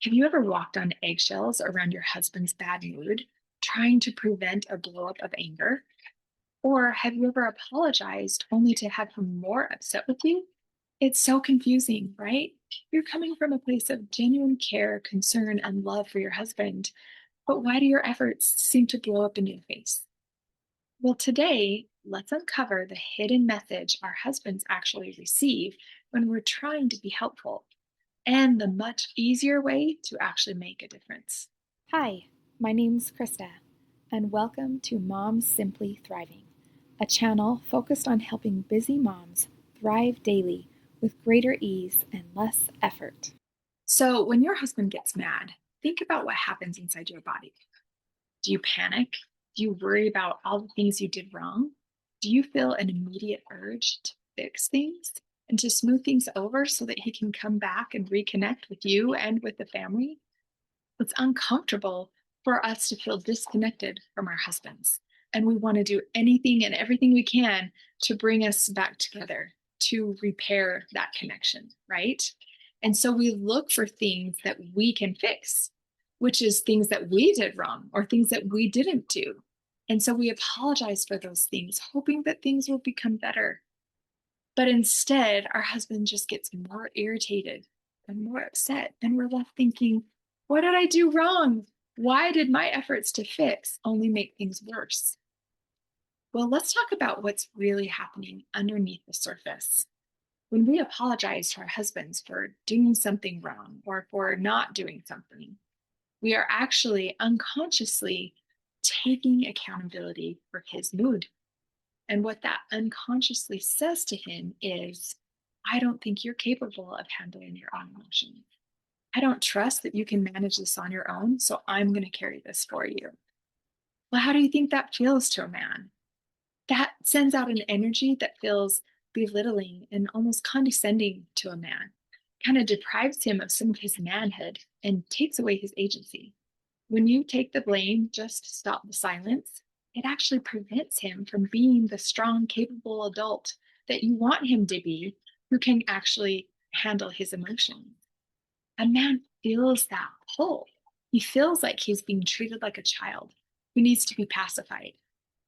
Have you ever walked on eggshells around your husband's bad mood, trying to prevent a blow-up of anger? Or have you ever apologized only to have him more upset with you? It's so confusing, right? You're coming from a place of genuine care, concern, and love for your husband, but why do your efforts seem to blow up in your face? Well, today, let's uncover the hidden message our husbands actually receive when we're trying to be helpful and the much easier way to actually make a difference. Hi, my name's Krista, and welcome to Moms Simply Thriving, a channel focused on helping busy moms thrive daily with greater ease and less effort. So, when your husband gets mad, think about what happens inside your body. Do you panic? Do you worry about all the things you did wrong? Do you feel an immediate urge to fix things and to smooth things over so that he can come back and reconnect with you and with the family? It's uncomfortable for us to feel disconnected from our husbands. And we want to do anything and everything we can to bring us back together, to repair that connection, right? And so we look for things that we can fix, which is things that we did wrong or things that we didn't do. And so we apologize for those things, hoping that things will become better. But instead, our husband just gets more irritated and more upset. And we're left thinking, what did I do wrong? Why did my efforts to fix only make things worse? Well, let's talk about what's really happening underneath the surface. When we apologize to our husbands for doing something wrong or for not doing something, we are actually unconsciously taking accountability for his mood. And what that unconsciously says to him is, I don't think you're capable of handling your own emotions. I don't trust that you can manage this on your own, so I'm going to carry this for you. Well, how do you think that feels to a man? That sends out an energy that feels belittling and almost condescending to a man, kind of deprives him of some of his manhood and takes away his agency. When you take the blame just to stop the silence, it actually prevents him from being the strong, capable adult that you want him to be, who can actually handle his emotions. A man feels that pull. He feels like he's being treated like a child who needs to be pacified.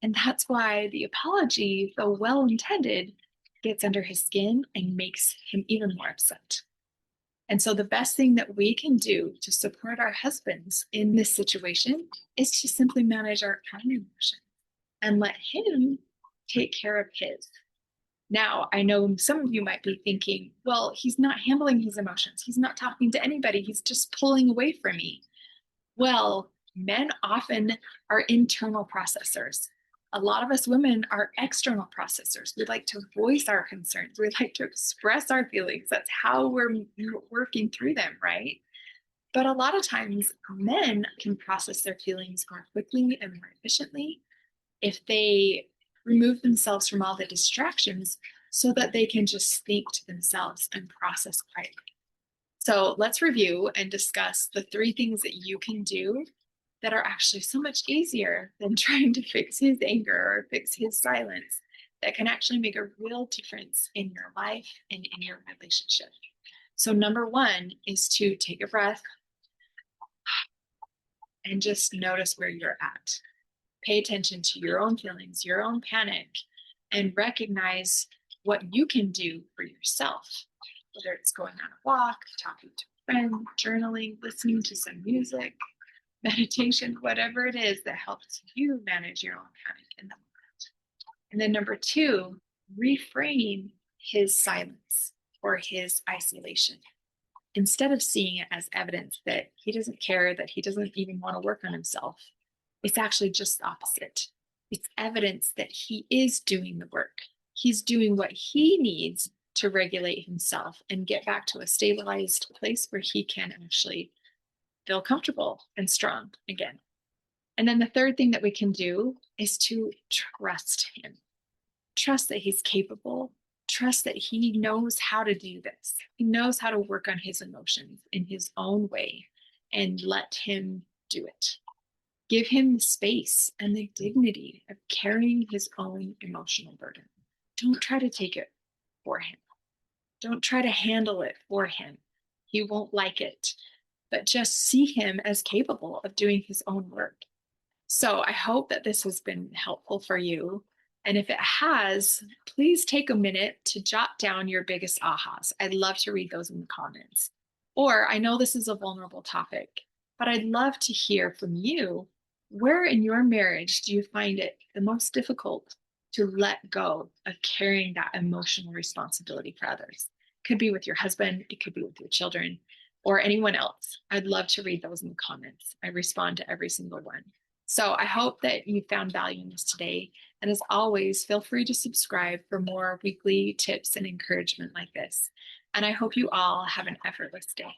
And that's why the apology, though well intended, gets under his skin and makes him even more upset. And so, the best thing that we can do to support our husbands in this situation is to simply manage our own emotions and let him take care of his. Now, I know some of you might be thinking, well, he's not handling his emotions. He's not talking to anybody. He's just pulling away from me. Well, men often are internal processors. A lot of us women are external processors. We like to voice our concerns. We like to express our feelings. That's how we're working through them, right? But a lot of times, men can process their feelings more quickly and more efficiently if they remove themselves from all the distractions so that they can just think to themselves and process quietly. So let's review and discuss the three things that you can do that are actually so much easier than trying to fix his anger or fix his silence, that can actually make a real difference in your life and in your relationship. So, number one is to take a breath and just notice where you're at. Pay attention to your own feelings, your own panic, and recognize what you can do for yourself, whether it's going on a walk, talking to a friend, journaling, listening to some music, meditation, whatever it is that helps you manage your own panic in the moment. And then number two, reframe his silence or his isolation. Instead of seeing it as evidence that he doesn't care, that he doesn't even want to work on himself, it's actually just the opposite. It's evidence that he is doing the work. He's doing what he needs to regulate himself and get back to a stabilized place where he can actually feel comfortable and strong again. And then the third thing that we can do is to trust him. Trust that he's capable. Trust that he knows how to do this. He knows how to work on his emotions in his own way, and let him do it. Give him the space and the dignity of carrying his own emotional burden. Don't try to take it for him. Don't try to handle it for him. He won't like it. but just see him as capable of doing his own work. So I hope that this has been helpful for you. And if it has, please take a minute to jot down your biggest ahas. I'd love to read those in the comments. Or I know this is a vulnerable topic, but I'd love to hear from you. Where in your marriage do you find it the most difficult to let go of carrying that emotional responsibility for others? Could be with your husband, it could be with your children, or anyone else. I'd love to read those in the comments. I respond to every single one. So I hope that you found value in this today. And as always, feel free to subscribe for more weekly tips and encouragement like this. And I hope you all have an effortless day.